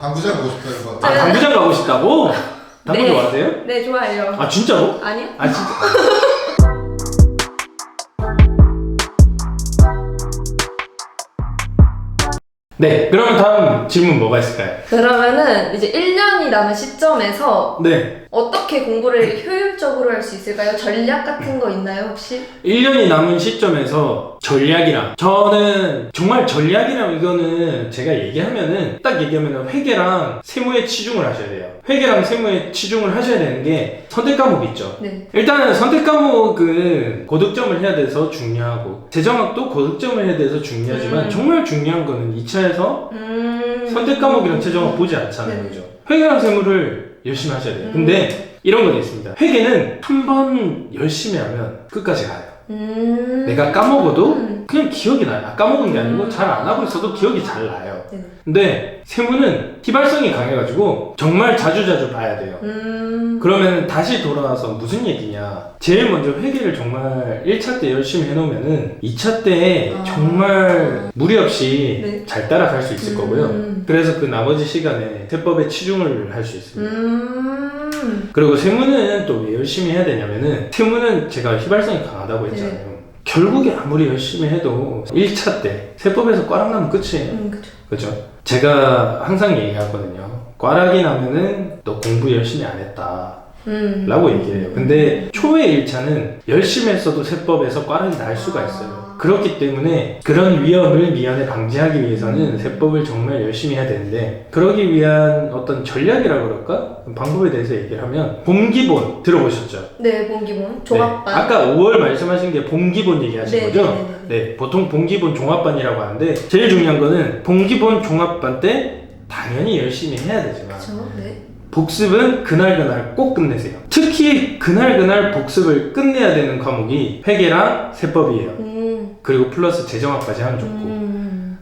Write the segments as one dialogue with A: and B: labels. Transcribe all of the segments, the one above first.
A: 당구장 가고 싶다 이런 거.
B: 아, 당구장 가고 싶다고? 당구
C: 네.
B: 좋아하세요?
C: 네, 좋아해요.
B: 아, 진짜로?
C: 아니요?
B: 아, 진짜? 네, 그러면 다음 질문 뭐가 있을까요?
C: 그러면은 이제 1년이 남은 시점에서
B: 네,
C: 어떻게 공부를 효율적으로 할 수 있을까요? 전략 같은 거 있나요, 혹시?
B: 1년이 남은 시점에서 전략이랑 저는 정말 전략이랑 이거는 제가 얘기하면은 딱 얘기하면은 회계랑 세무에 치중을 하셔야 돼요. 회계랑 세무에 치중을 하셔야 되는 게 선택 과목이 있죠.
C: 네.
B: 일단은 선택 과목은 고득점을 해야 돼서 중요하고 재정학도 고득점을 해야 돼서 중요하지만 정말 중요한 거는 2차에서 선택 과목이랑 재정학 보지 않잖아요.
C: 네.
B: 그죠? 회계랑 세무를 열심히 하셔야 돼요. 근데 이런 건 있습니다. 회계는 한 번 열심히 하면 끝까지 가요. 내가 까먹어도 그냥 기억이 나요. 까먹은 게 아니고 잘 안 하고 있어도 기억이 잘 나요.
C: 네.
B: 근데 세무는 희발성이 강해가지고 정말 자주자주 봐야 돼요. 그러면 다시 돌아와서 무슨 얘기냐. 제일 먼저 회계를 정말 1차 때 열심히 해놓으면은 2차 때 정말 무리 없이
C: 네.
B: 잘 따라갈 수 있을 거고요. 그래서 그 나머지 시간에 세법에 치중을 할 수 있습니다. 그리고 세무는 또 왜 열심히 해야 되냐면은 세무는 제가 희발성이 강하다고 했잖아요.
C: 네.
B: 결국에 아무리 열심히 해도 1차 때 세법에서 꽈락 나면 끝이에요.
C: 그쵸.
B: 그죠? 제가 항상 얘기하거든요. 꽈락이 나면은 너 공부 열심히 안 했다 라고 얘기해요. 근데 초의 1차는 열심히 했어도 세법에서 꽈락이 날 수가 있어요. 그렇기 때문에 그런 위험을 미연에 방지하기 위해서는 세법을 정말 열심히 해야 되는데, 그러기 위한 어떤 전략이라 그럴까? 방법에 대해서 얘기를 하면 봄기본 들어보셨죠?
C: 네, 본기본. 종합반.
B: 네. 아까 5월 말씀하신 게 봄기본 얘기하신
C: 네,
B: 거죠?
C: 네, 네, 네.
B: 네, 보통 봄기본 종합반이라고 하는데 제일 중요한 거는 봄기본 종합반 때 당연히 열심히 해야 되지만
C: 그쵸. 네.
B: 복습은 그날그날 꼭 끝내세요. 특히 그날그날 복습을 끝내야 되는 과목이 회계랑 세법이에요. 그리고 플러스 재정학까지 하면 좋고,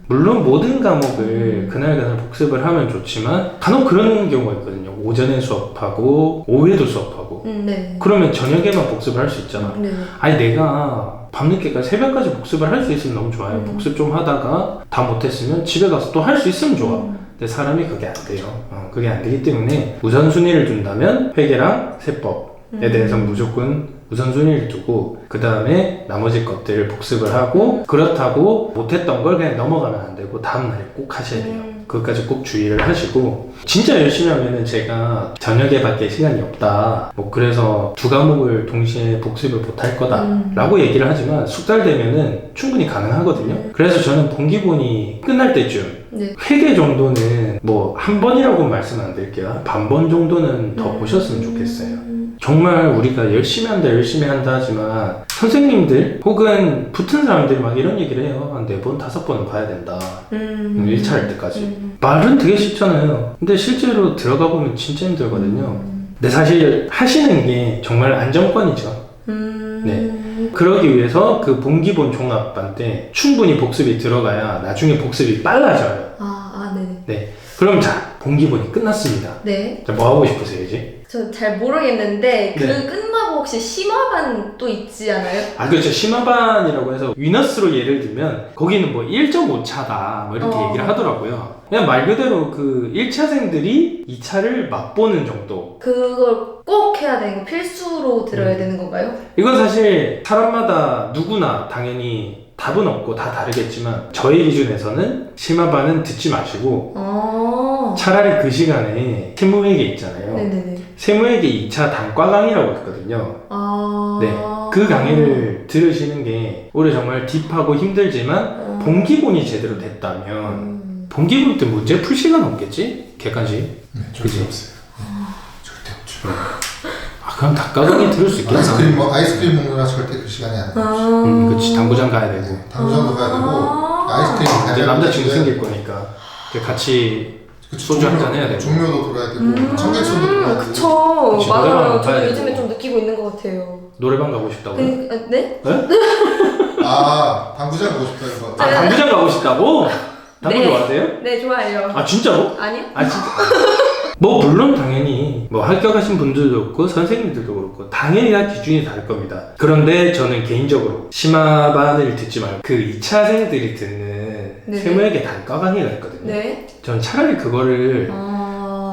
B: 물론 모든 과목을 그날그날 복습을 하면 좋지만 간혹 그런 경우가 있거든요. 오전에 수업하고 오후에도 수업하고
C: 네.
B: 그러면 저녁에만 복습을 할 수 있잖아.
C: 네.
B: 아니 내가 밤늦게까지 새벽까지 복습을 할 수 있으면 너무 좋아요. 복습 좀 하다가 다 못했으면 집에 가서 또 할 수 있으면 좋아. 근데 사람이 그게 안 돼요. 그게 안 되기 때문에 우선순위를 둔다면 회계랑 세법에 대해서 무조건 우선순위를 두고 그 다음에 나머지 것들을 복습을 하고, 그렇다고 못했던 걸 그냥 넘어가면 안 되고 다음날에 꼭 하셔야 돼요. 그것까지 꼭 주의를 하시고, 진짜 열심히 하면은 제가 저녁에 밖에 시간이 없다 뭐 그래서 두 과목을 동시에 복습을 못할 거다 라고 얘기를 하지만 숙달 되면은 충분히 가능하거든요. 그래서 저는 본기본이 끝날 때쯤
C: 네.
B: 회계 정도는 뭐 한 번이라고 말씀 안 드릴게요. 반번 정도는 더 보셨으면 좋겠어요. 정말 우리가 열심히 한다 하지만 선생님들 혹은 붙은 사람들이 막 이런 얘기를 해요. 한 4번, 5번은 봐야 된다. 1차 할 때까지. 말은 되게 쉽잖아요. 근데 실제로 들어가 보면 진짜 힘들거든요. 근데 사실 하시는 게 정말 안정권이죠. 네. 그러기 위해서 그 본기본 종합반 때 충분히 복습이 들어가야 나중에 복습이 빨라져요.
C: 네네.
B: 네. 그럼 자, 본기본이 끝났습니다.
C: 네.
B: 자, 뭐 하고 싶으세요, 이제?
C: 저 잘 모르겠는데 그
B: 네.
C: 끝나고 혹시 심화반 또 있지 않아요?
B: 그렇죠. 심화반이라고 해서 위너스로 예를 들면 거기는 뭐 1.5차다 뭐 이렇게 얘기를 하더라고요. 그냥 말 그대로 그 1차생들이 2차를 맛보는 정도.
C: 그걸 꼭 해야 되는 거 필수로 들어야 되는 건가요?
B: 이건 사실 사람마다 누구나 당연히 답은 없고 다 다르겠지만 저희 기준에서는 심화반은 듣지 마시고 차라리 그 시간에 세무회계 있잖아요.
C: 네네네.
B: 세무회계 2차 단과 강의라고 있거든요. 네, 그 강의를 들으시는 게 올해 정말 딥하고 힘들지만 본기본이 제대로 됐다면 본기본 때 문제 풀 시간 없겠지? 객관식?
A: 네, 절대 없어요. 절대 없죠.
B: 그럼 단과 강의 들을 수 있겠다.
A: 아이스크림 먹느라 절대 그 시간이 안 돼요.
B: 그치, 당구장 가야 되고.
A: 네, 당구장도 가야 되고 아이스크림 가야
B: 이제
A: 되고
B: 남자친구 생길 거니까 이제 같이 소주 한잔 해야 되고.
A: 종묘도 돌아야 되고 청계천도 돌아야 되고.
C: 그쵸.
B: 그치,
C: 맞아요.
B: 노래방
C: 저는
B: 가야
C: 요즘에
B: 되고.
C: 좀 느끼고 있는 것 같아요.
B: 노래방 가고 싶다고요?
C: 네?
A: 당구장 가고 싶다 이런 거.
B: 당구장 가고 싶다고? 당구
C: 네.
B: 좋아하세요?
C: 네, 좋아해요.
B: 아 진짜로?
C: 아니요?
B: 아 진짜? 뭐 물론 당연히 뭐 합격하신 분들도 그렇고 선생님들도 그렇고 당연히 다 기준이 다를 겁니다. 그런데 저는 개인적으로 심화반을 듣지 말고 그 2차생들이 듣는
C: 네.
B: 세무회계 단과 강의가 있거든요.
C: 네.
B: 전 차라리 그거를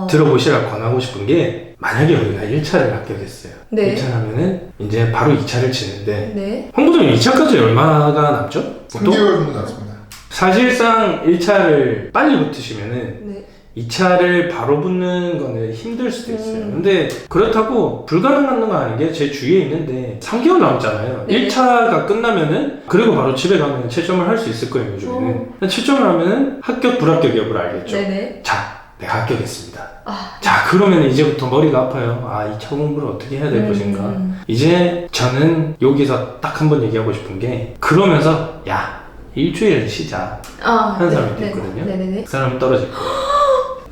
B: 들어보시라고 권하고 싶은 게, 만약에 우리가 1차를 합격했어요.
C: 네.
B: 1차 하면은 이제 바로 2차를 치는데,
C: 네.
B: 홍 부장님 2차까지 얼마가 남죠? 보통?
A: 3개월 정도 남습니다.
B: 사실상 1차를 빨리 붙으시면은
C: 네.
B: 2차를 바로 붙는 거는 힘들 수도 있어요. 근데 그렇다고 불가능한 건 아닌 게 제 주위에 있는데 3개월 남잖아요.
C: 네.
B: 1차가 끝나면은, 그리고 바로 집에 가면 채점을 할 수 있을 거예요, 요즘에는. 채점을 하면은 합격, 불합격 여부를 알겠죠.
C: 네네.
B: 자, 내가 합격했습니다.
C: 아.
B: 자, 그러면 이제부터 머리가 아파요. 아, 2차 공부를 어떻게 해야 될 것인가. 이제 저는 여기서 딱 한 번 얘기하고 싶은 게, 그러면서 야, 일주일 쉬자 하는 사람이
C: 네.
B: 있거든요.
C: 네네네.
B: 그 사람은 떨어질 거예요.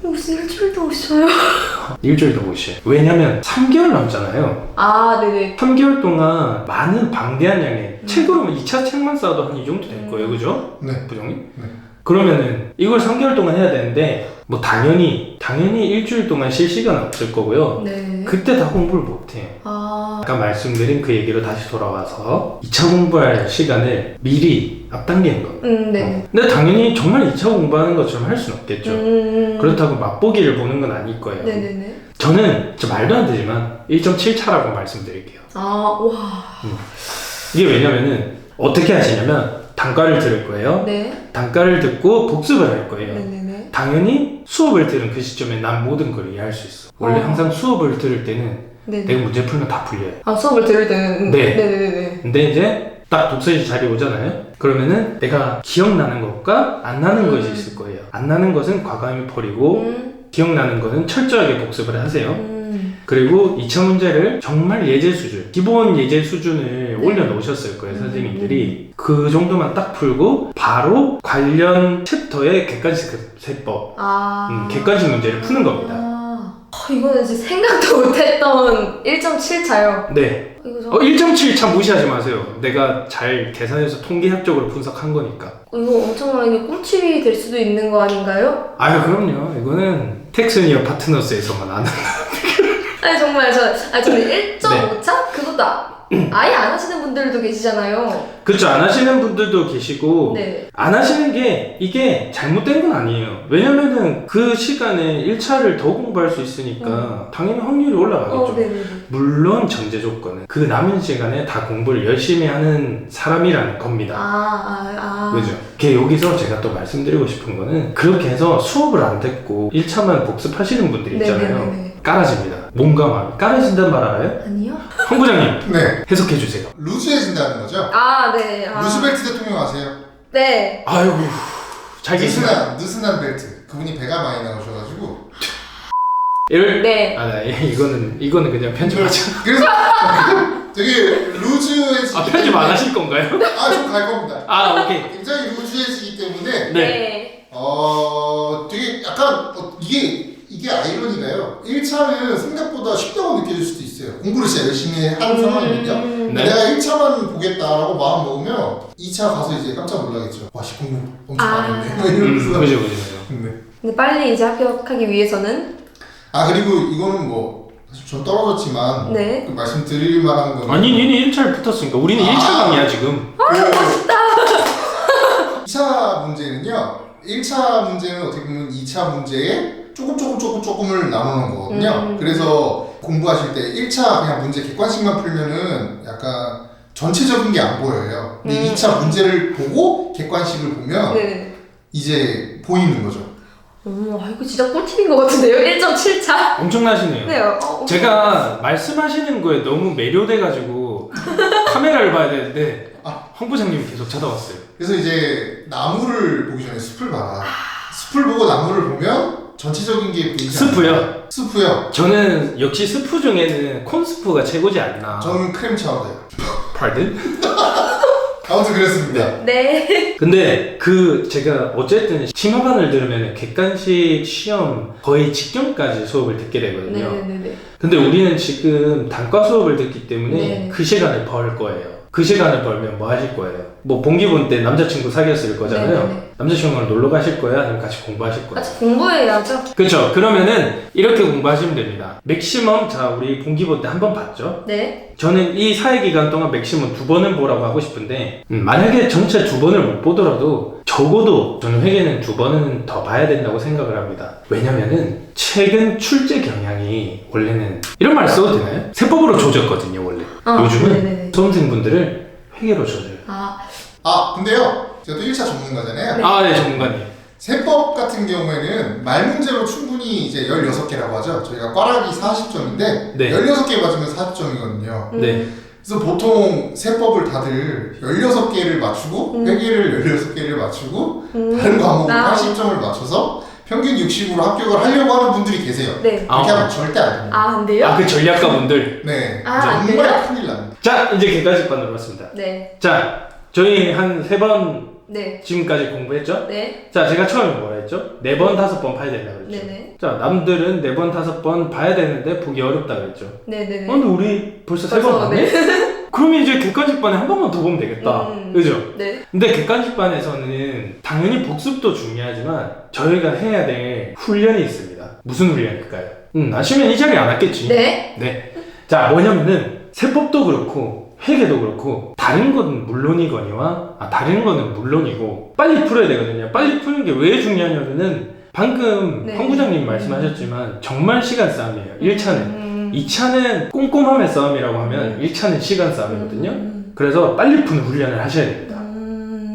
C: 무슨 일주일도 못 쉬어요.
B: 일주일도 못 쉬어요. 왜냐면 3개월 남잖아요.
C: 아, 네네.
B: 3개월 동안 많은 방대한 양의 책으로 2차 책만 쌓아도 한 이 정도 될 거예요. 그죠?
A: 네.
B: 부장님?
A: 네.
B: 그러면은 이걸 3개월 동안 해야 되는데, 뭐 당연히 일주일 동안 쉴 시간 없을 거고요.
C: 네.
B: 그때 다 공부를 못 해요. 아까 말씀드린 그 얘기로 다시 돌아와서 2차 공부할 시간을 미리 앞당기는 거.
C: 네.
B: 근데 당연히 정말 2차 공부하는 것처럼 할 수는 없겠죠. 그렇다고 맛보기를 보는 건 아닐 거예요.
C: 네네네.
B: 저는 진짜 말도 안 되지만 1.7차라고 말씀드릴게요.
C: 아, 와.
B: 이게 왜냐면은 어떻게 하시냐면, 단과를 들을 거예요.
C: 네.
B: 단과를 듣고 복습을 할 거예요.
C: 네네네.
B: 당연히 수업을 들은 그 시점에 난 모든 걸 이해할 수 있어. 원래 항상 수업을 들을 때는
C: 네네.
B: 내가 문제 풀면 다 풀려요.
C: 아, 수업을 들을 때는.
B: 네.
C: 네네네.
B: 근데 이제 딱 독서실 자리 오잖아요. 그러면은 내가 기억나는 것과 안 나는 것이 있을 거예요. 안 나는 것은 과감히 버리고, 기억나는 것은 철저하게 복습을 하세요. 그리고 2차 문제를 정말 예제 수준, 기본 예제 수준을 올려놓으셨을 거예요, 선생님들이. 그 정도만 딱 풀고 바로 관련 챕터의 객관식 세법, 객관식 문제를 푸는 겁니다.
C: 이거는 진짜 생각도 못했던 1.7차요.
B: 네.
C: 이거
B: 1.7차 무시하지 마세요. 내가 잘 계산해서 통계학적으로 분석한 거니까.
C: 이거 엄청나게 꿀팁이 될 수도 있는 거 아닌가요?
B: 아유, 그럼요. 이거는 텍스니어 파트너스에서만 아는.
C: 아니 정말 저는 1.5차? 그것도 아예 안 하시는 분들도 계시잖아요.
B: 그렇죠. 안 하시는 분들도 계시고,
C: 네.
B: 안 하시는 게 이게 잘못된 건 아니에요. 왜냐면은 그 시간에 1차를 더 공부할 수 있으니까 당연히 확률이 올라가겠죠.
C: 네네네.
B: 물론 전제 조건은 그 남은 시간에 다 공부를 열심히 하는 사람이라는 겁니다. 그죠? 여기서 제가 또 말씀드리고 싶은 거는, 그렇게 해서 수업을 안 듣고 1차만 복습하시는 분들이 있잖아요.
C: 네네네.
B: 깔아집니다. 몸과 마음이 깔아진다는 말 알아요?
C: 아니요?
B: 황 부장님,
A: 네.
B: 해석해 주세요.
A: 루즈해진다는 거죠?
C: 네.
A: 루즈벨트 대통령 아세요?
C: 네.
B: 아이고, 잘 계시나?
A: 느슨한 벨트. 그분이 배가 많이 나오셔가지고.
C: 네.
B: 이거는 그냥 편집하자.
A: 그래서 되게 루즈해지기
B: 편집 안 하실 건가요?
A: 좀 갈 겁니다.
B: 오케이.
A: 굉장히 루즈해지기 때문에
C: 네.
A: 되게 약간 이게 아이러니가요. 1차는 생각보다 쉽다고 느껴질 수도 있어요. 공부를 진짜 열심히 하는 상황이거든요.
B: 네.
A: 내가 1차만 보겠다라고 마음 먹으면 2차 가서 이제 깜짝 놀라겠죠. 와, 씨, 공부 엄청 많이 했네. 막 이러면서.
B: 그죠.
A: 네.
C: 근데 빨리 이제 합격하기 위해서는
A: 그리고 이거는 뭐 사실 전 떨어졌지만
C: 네.
A: 말씀드릴 만한 건
B: 아니, 니는 1차를 붙었으니까 우리는 1차 강이야 지금.
C: 멋있다.
A: 2차 문제는요. 1차 문제는 어떻게 보면 2차 문제에 조금을 나누는 거거든요. 그래서 공부하실 때 1차 그냥 문제 객관식만 풀면은 약간 전체적인 게 안 보여요. 근데 2차 문제를 보고 객관식을 보면
C: 네.
A: 이제 보이는 거죠.
C: 이거 진짜 꿀팁인 것 같은데요? 1.7차?
B: 엄청나시네요.
C: 네.
B: 제가 말씀하시는 거에 너무 매료돼가지고 카메라를 봐야 되는데 황 부장님이 계속 쳐다봤어요.
A: 그래서 이제 나무를 보기 전에 숲을 봐라. 숲을 보고 나무를 보면 전체적인 게 보이지
B: 스프요?
A: 스프요.
B: 저는 역시 스프 중에는 콘스프가 최고지 않나.
A: 저는 크림 차우더요.
B: Pardon?
A: 아무튼 그랬습니다.
C: 네.
B: 근데 제가 어쨌든 심화반을 들으면 객관식 시험 거의 직전까지 수업을 듣게 되거든요.
C: 네네네.
B: 근데 우리는 지금 단과 수업을 듣기 때문에
C: 네.
B: 그 시간을 벌 거예요. 그 시간을 벌면 뭐 하실 거예요? 뭐 봉기본 때 남자친구 사귀었을 거잖아요.
C: 네네네.
B: 남자친구랑 놀러 가실 거야? 아니면 같이 공부하실 거야?
C: 같이 공부해야죠.
B: 그렇죠. 그러면은 이렇게 공부하시면 됩니다. 맥시멈, 자 우리 봉기본 때 한 번 봤죠?
C: 네.
B: 저는 이 사회기간 동안 맥시멈 2번은 보라고 하고 싶은데 만약에 전체 2번을 못 보더라도 적어도 저는 회계는 2번은 더 봐야 된다고 생각을 합니다. 왜냐면은 최근 출제 경향이 원래는 이런 말 써도 되나요? 세법으로 조졌거든요 원래. 요즘은
C: 네네네.
B: 수험생분들을 회계로 조져요.
A: 근데요 제가 또 1차 전문가잖아요.
C: 네.
B: 네 전문가님.
A: 세법 같은 경우에는 말문제로 충분히 이제 16개라고 하죠. 저희가 꽈락이 40점인데
B: 네.
A: 16개 맞으면 40점이거든요.
B: 네.
A: 그래서 보통 세법을 다들 16개를 맞추고 회계를 16개를 맞추고 다른 과목은 80점을 맞춰서 평균 60으로 합격을 하려고 하는 분들이 계세요.
C: 네.
A: 그렇게 하면 절대 안 됩니다.
C: 안 돼요?
B: 그 전략가분들.
A: 네,
C: 안 돼요?
A: 정말 큰일 납니다.
B: 자 이제 객관식반으로 왔습니다.
C: 네.
B: 자 저희 한 3번
C: 네.
B: 지금까지 공부했죠?
C: 네.
B: 자 제가 처음에 뭐라 했죠? 4번 5번 봐야 된다고 그랬죠?
C: 네네.
B: 자 남들은 4번 5번 봐야 되는데 보기 어렵다 그랬죠?
C: 네네네.
B: 근데 우리 벌써 3번
C: 벌써,
B: 봤네? 그러면 이제 객관식반에 한 번만 더 보면 되겠다. 그죠?
C: 네.
B: 근데 객관식반에서는 당연히 복습도 중요하지만 저희가 해야 될 훈련이 있습니다. 무슨 훈련일까요? 아시면 이 자리에 안 왔겠지?
C: 네.
B: 네. 자 뭐냐면은 세법도 그렇고 회계도 그렇고 다른 건 물론이거니와 다른 거는 물론이고 빨리 풀어야 되거든요. 빨리 푸는 게 왜 중요하냐면은 방금
C: 네.
B: 황 부장님 말씀하셨지만 정말 시간 싸움이에요. 1차는 2차는 꼼꼼함의 싸움이라고 하면 1차는 시간 싸움이거든요. 그래서 빨리 푸는 훈련을 하셔야 됩니다.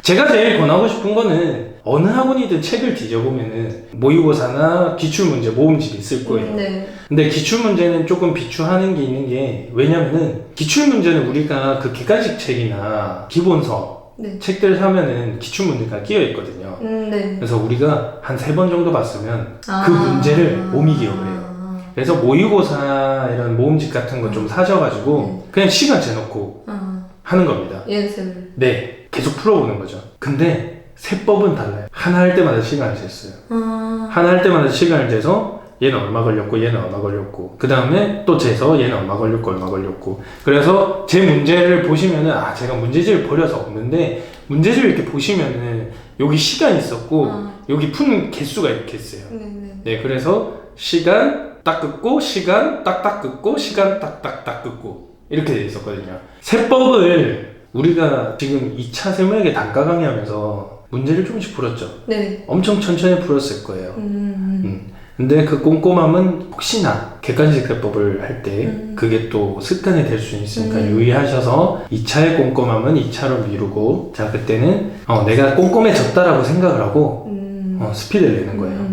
B: 제가 제일 권하고 싶은 거는 어느 학원이든 책을 뒤져보면은 모의고사나 기출문제 모음집이 있을 거예요.
C: 네.
B: 근데 기출문제는 조금 비추하는 게 있는 게 왜냐면은 기출문제는 우리가 그 객관식 책이나 기본서
C: 네.
B: 책들 사면은 기출문제가 끼어 있거든요.
C: 네.
B: 그래서 우리가 한 3번 정도 봤으면 그 문제를 몸이 기억을 해요. 그래서 모의고사 이런 모음집 같은 거 좀 사셔가지고 그냥 시간 재놓고 하는 겁니다.
C: 연습을.
B: 네, 계속 풀어보는 거죠. 근데 세법은 달라요. 하나 할 때마다 시간을 쟀어요. 하나 할 때마다 시간을 재서 얘는 얼마 걸렸고 얘는 얼마 걸렸고 그 다음에 또 재서 얘는 얼마 걸렸고 얼마 걸렸고 그래서 제 문제를 보시면은 제가 문제지를 버려서 없는데 문제지를 이렇게 보시면은 여기 시간이 있었고 여기 푸는 개수가 이렇게 있어요. 네, 그래서 시간 딱 긋고 시간 딱딱 긋고 시간 딱딱딱 긋고 이렇게 돼 있었거든요. 세법을 우리가 지금 2차 세무회계 단가 강의하면서 문제를 조금씩 풀었죠.
C: 네.
B: 엄청 천천히 풀었을 거예요. 근데 그 꼼꼼함은 혹시나 객관식 세법을 할 때 그게 또 습관이 될 수 있으니까 유의하셔서 2차의 꼼꼼함은 2차로 미루고 자 그때는 내가 꼼꼼해졌다라고 생각을 하고 스피드를 내는 거예요.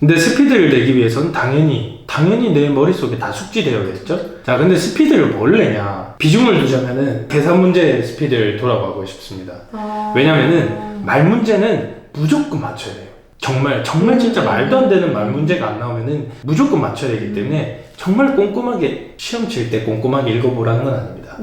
B: 근데 스피드를 내기 위해서는 당연히 내 머릿속에 다 숙지되어야겠죠? 자 근데 스피드를 뭘 내냐 비중을 두자면은 계산 문제 스피드를 돌아가고 싶습니다. 왜냐면은 말 문제는 무조건 맞춰야 돼요. 정말 진짜 말도 안 되는 말 문제가 안 나오면은 무조건 맞춰야 되기 때문에 정말 꼼꼼하게 시험 칠 때 꼼꼼하게 읽어보라는 건 아닙니다.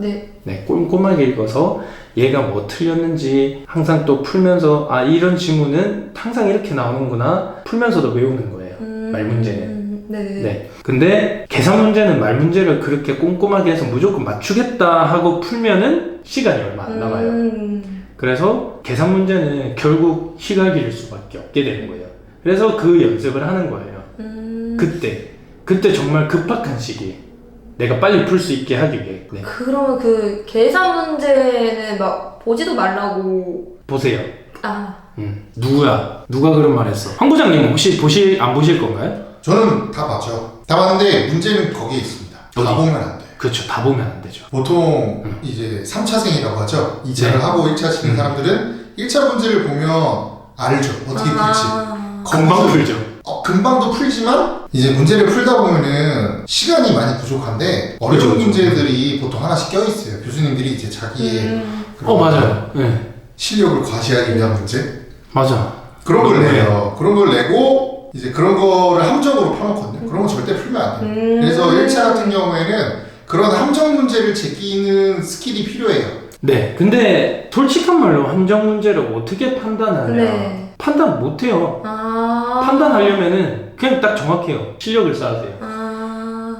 B: 네, 꼼꼼하게 읽어서 얘가 뭐 틀렸는지 항상 또 풀면서 이런 지문은 항상 이렇게 나오는구나 풀면서도 외우는 거예요. 말 문제는. 네. 근데 계산 문제는 말 문제를 그렇게 꼼꼼하게 해서 무조건 맞추겠다 하고 풀면은 시간이 얼마 안 남아요. 그래서 계산 문제는 결국 희갈기일 수밖에 없게 되는 거예요. 그래서 그 연습을 하는 거예요. 그때 정말 급박한 시기에 내가 빨리 풀 수 있게 하기 위해. 네.
C: 그러면 그 계산 문제는 막 보지도 말라고.
B: 보세요. 누가 그런 말 했어? 황 부장님 혹시 안 보실 건가요?
A: 저는 다 봤죠. 다 봤는데 문제는 거기에 있습니다. 다
B: 어디?
A: 보면 안 돼요.
B: 그렇죠. 다 보면 안 되죠.
A: 보통 이제 3차생이라고 하죠. 2차를
B: 네.
A: 하고 1차 치는 사람들은 1차 문제를 보면 알죠. 어떻게 풀지.
B: 금방 풀죠.
A: 금방도 풀지만 이제 문제를 풀다 보면은 시간이 많이 부족한데 어려운
B: 그렇죠.
A: 문제들이 보통 하나씩 껴있어요. 교수님들이 이제 자기의
B: 맞아요. 네.
A: 실력을 과시하기 위한 문제
B: 맞아.
A: 그런 걸 내요. 그런 걸 내고 이제 그런 거를 함정으로 파놓거든요. 그런 거 절대 풀면 안 돼요. 그래서 1차 같은 경우에는 그런 함정 문제를 제끼는 스킬이 필요해요.
B: 네. 근데 솔직한 말로 함정 문제를 어떻게 판단하냐?
C: 네.
B: 판단 못해요. 판단하려면은 그냥 딱 정확해요. 실력을 쌓으세요.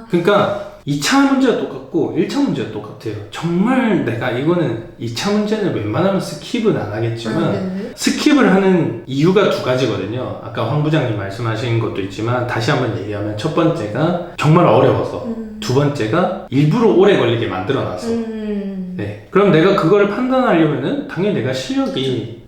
B: 그러니까 2차 문제가 똑같고 1차 문제가 똑같아요. 정말 내가 이거는 2차 문제는 웬만하면 스킵은 안 하겠지만
C: 네네.
B: 스킵을 하는 이유가 두 가지거든요. 아까 황 부장님 말씀하신 것도 있지만 다시 한번 얘기하면 첫 번째가 정말 어려워서 두 번째가 일부러 오래 걸리게 만들어놨어. 네. 그럼 내가 그거를 판단하려면은 당연히 내가 실력이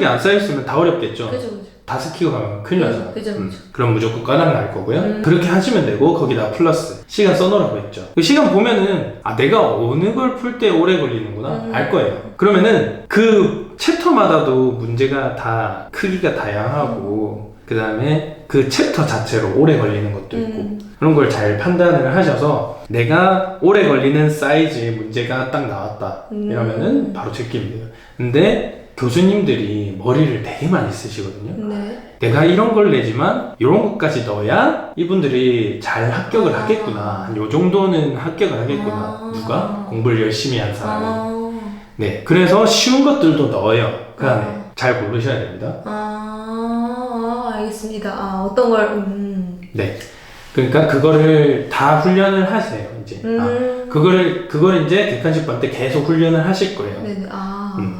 B: 안 쌓였으면 다 어렵겠죠.
C: 그죠.
B: 다 스키고 가면 큰일 나잖아.
C: 그죠.
B: 그럼 무조건 까닥 날 거고요. 그렇게 하시면 되고 거기다 플러스 시간 써놓으라고 했죠. 그 시간 보면은 내가 어느 걸 풀 때 오래 걸리는구나 알 거예요. 그러면은 그 챕터마다도 문제가 다 크기가 다양하고 그 다음에 그 챕터 자체로 오래 걸리는 것도 있고 그런 걸 잘 판단을 하셔서 내가 오래 걸리는 사이즈의 문제가 딱 나왔다 이러면은 바로 제끼면 돼요. 근데 교수님들이 머리를 되게 많이 쓰시거든요.
C: 네.
B: 내가 이런 걸 내지만 이런 것까지 넣어야 이분들이 잘 합격을 하겠구나. 한 요 정도는 합격을 하겠구나. 누가? 공부를 열심히 한 사람이. 네. 그래서 쉬운 것들도 넣어요. 그 안에. 잘 고르셔야 됩니다.
C: 알겠습니다. 어떤 걸,
B: 네. 그러니까 그거를 다 훈련을 하세요. 이제. 그걸 이제 객관식 반 때 계속 훈련을 하실 거예요.
C: 네네.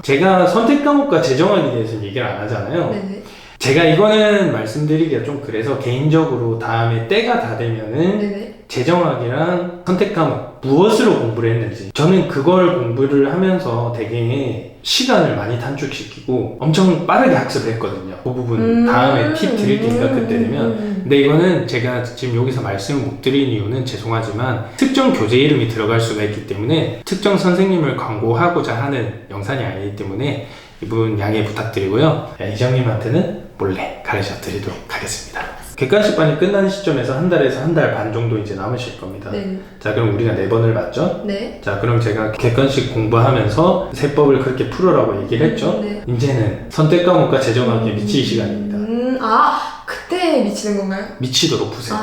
B: 제가 선택 과목과 재정학에 대해서는 얘기를 안 하잖아요.
C: 네네.
B: 제가 이거는 말씀드리기가 좀 그래서 개인적으로 다음에 때가 다 되면은
C: 네네.
B: 재정학이랑 선택 과목 무엇으로 공부를 했는지 저는 그걸 공부를 하면서 되게 시간을 많이 단축시키고 엄청 빠르게 학습을 했거든요. 그 부분 다음에 팁 드릴 테니까 그때 되면 근데 이거는 제가 지금 여기서 말씀을 못 드린 이유는 죄송하지만 특정 교재 이름이 들어갈 수가 있기 때문에 특정 선생님을 광고하고자 하는 영상이 아니기 때문에 이분 양해 부탁드리고요. 이정님한테는 몰래 가르쳐 드리도록 하겠습니다. 객관식 반이 끝나는 시점에서 한 달에서 한 달 반 정도 이제 남으실 겁니다.
C: 네.
B: 자, 그럼 우리가 4번을 봤죠?
C: 네.
B: 자, 그럼 제가 객관식 공부하면서 세법을 그렇게 풀으라고 얘기를 했죠?
C: 네.
B: 이제는 선택 과목과 재정학에 미칠 시간입니다.
C: 그때 미치는 건가요?
B: 미치도록 푸세요.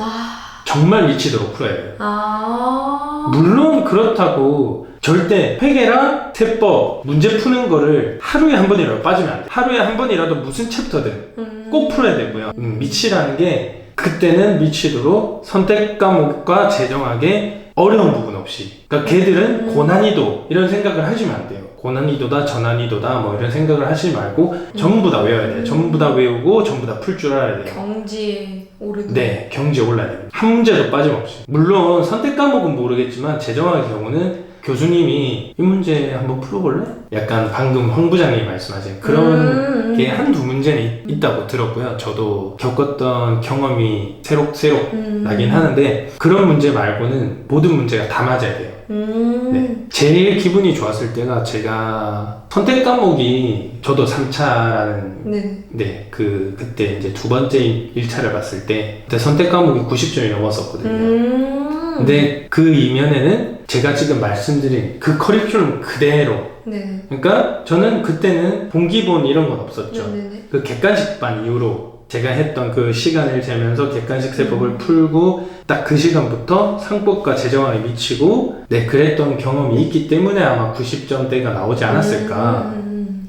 B: 정말 미치도록 풀어야 돼요.
C: 아.
B: 물론 그렇다고 절대 회계랑 세법 문제 푸는 거를 하루에 한 번이라도 빠지면 안 돼. 하루에 한 번이라도 무슨 챕터든 꼭 풀어야 되고요. 미치라는 게 그때는 미치도록 선택 과목과 재정학의 어려운 부분 없이, 그러니까 걔들은 고난이도 이런 생각을 하시면 안 돼요. 고난이도다 저난이도다 뭐 이런 생각을 하시지 말고 전부 다 외워야 돼요. 전부 다 외우고 전부 다 풀 줄 알아야 돼요.
C: 경지에 오르는.
B: 네, 경지에 올라야 됩니다. 한 문제도 빠짐없이. 물론 선택 과목은 모르겠지만 재정학의 경우는 교수님이 이 문제 한번 풀어볼래? 약간 방금 황 부장님이 말씀하신 그런 게 한두 문제는 있다고 들었고요. 저도 겪었던 경험이 새록새록 나긴 하는데 그런 문제 말고는 모든 문제가 다 맞아야 돼요. 네. 제일 기분이 좋았을 때가 제가 선택 과목이 저도 3차라는
C: 네.
B: 그때 이제 두 번째 1차를 봤을 때 그때 선택 과목이 90점이 넘었었거든요. 근데 그 이면에는 제가 지금 말씀드린 그 커리큘럼 그대로.
C: 네.
B: 그러니까 저는 그때는 본기본 이런 건 없었죠.
C: 네네네.
B: 그 객관식 반 이후로 제가 했던 그 시간을 재면서 객관식 세법을 풀고 딱 그 시간부터 상법과 재정학에 미치고 그랬던 경험이 있기 때문에 아마 90점대가 나오지 않았을까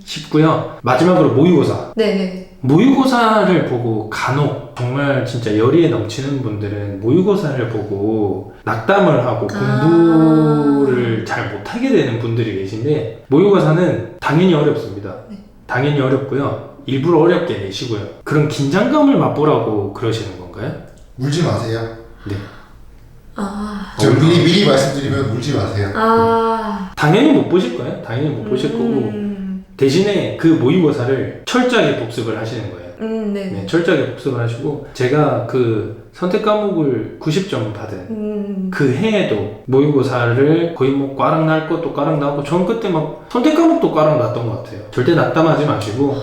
B: 싶고요. 마지막으로 모의고사.
C: 네네.
B: 모의고사를 보고 간혹 정말 진짜 열의에 넘치는 분들은 모의고사를 보고 낙담을 하고 공부를 잘 못하게 되는 분들이 계신데 모의고사는 당연히 어렵습니다. 당연히 어렵고요. 일부러 어렵게 내시고요. 그런 긴장감을 맛보라고 그러시는 건가요?
A: 울지 마세요.
B: 네.
A: 저 미리 말씀드리면 울지 마세요.
B: 당연히 못 보실 거예요. 당연히 못 보실 거고 대신에 그 모의고사를 철저하게 복습을 하시는 거예요. 네, 철저하게 복습을 하시고 제가 그 선택 과목을 90점 받은 그 해에도 모의고사를 거의 뭐 꽈락 날 것도 꽈락 나오고 전 그때 막 선택 과목도 꽈락 났던 것 같아요. 절대 낙담하지 마시고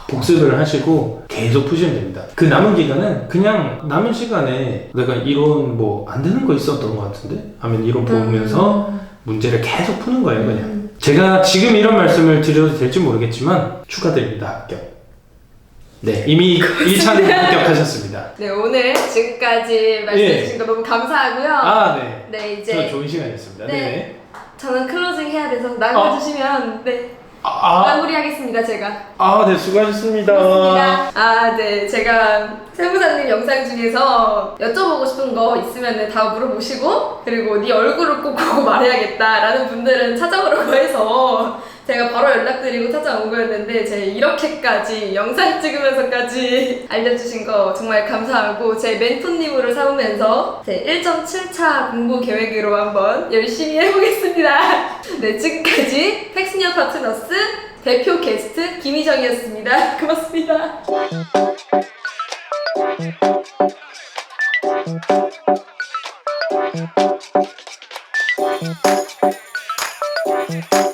B: 복습을 하시고 계속 푸시면 됩니다. 그 남은 기간은 그냥 남은 시간에 내가 이론 뭐 안 되는 거 있었던 것 같은데 하면 이론 보면서 문제를 계속 푸는 거예요. 그냥 제가 지금 이런 말씀을 드려도 될지 모르겠지만 축하드립니다. 합격. 네, 이미 1차는 합격하셨습니다.
C: 네, 오늘 지금까지 말씀해주신 거 너무 감사하고요.
B: 네.
C: 네, 이제
B: 저 좋은 시간이었습니다.
C: 네. 저는 클로징 해야 돼서 나가주시면 마무리하겠습니다, 제가.
B: 네, 수고하셨습니다.
C: 고맙습니다. 네, 제가 세무사님 영상 중에서 여쭤보고 싶은 거 있으면 다 물어보시고 그리고 네 얼굴을 꼭 보고 말해야겠다라는 분들은 찾아오라고 해서 제가 바로 연락드리고 찾아온 거였는데 제 이렇게까지 영상 찍으면서까지 알려주신 거 정말 감사하고 제 멘토님으로 삼으면서 제 1.7차 공부 계획으로 한번 열심히 해보겠습니다. 네, 지금까지 팩스니어 파트너스 대표 게스트 김희정이었습니다. 고맙습니다.
D: Thank you.